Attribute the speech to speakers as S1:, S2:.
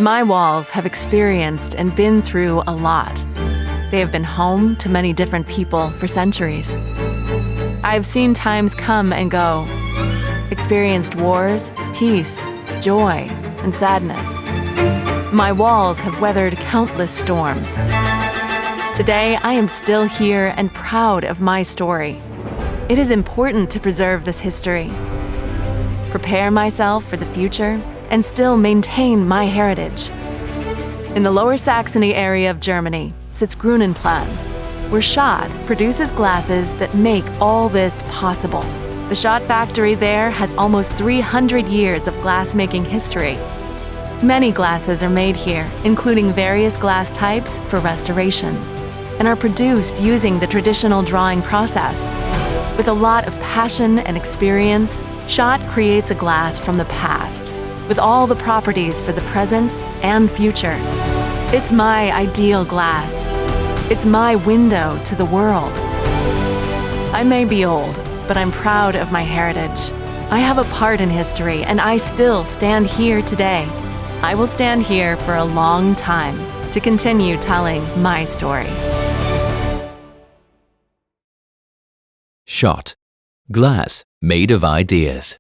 S1: My walls have experienced and been through a lot. They have been home to many different people for centuries. I've seen times come and go, experienced wars, peace, joy, and sadness. My walls have weathered countless storms. Today, I am still here and proud of my story. It is important to preserve this history, prepare myself for the future, and still maintain my heritage. In the Lower Saxony area of Germany sits Grunenplan, where SCHOTT produces glasses that make all this possible. The SCHOTT factory there has almost 300 years of glass-making history. Many glasses are made here, including various glass types for restoration, and are produced using the traditional drawing process. With a lot of passion and experience, SCHOTT creates a glass from the past, with all the properties for the present and future. It's my ideal glass. It's my window to the world. I may be old, but I'm proud of my heritage. I have a part in history, and I still stand here today. I will stand here for a long time to continue telling my story.
S2: SCHOTT Glass made of ideas.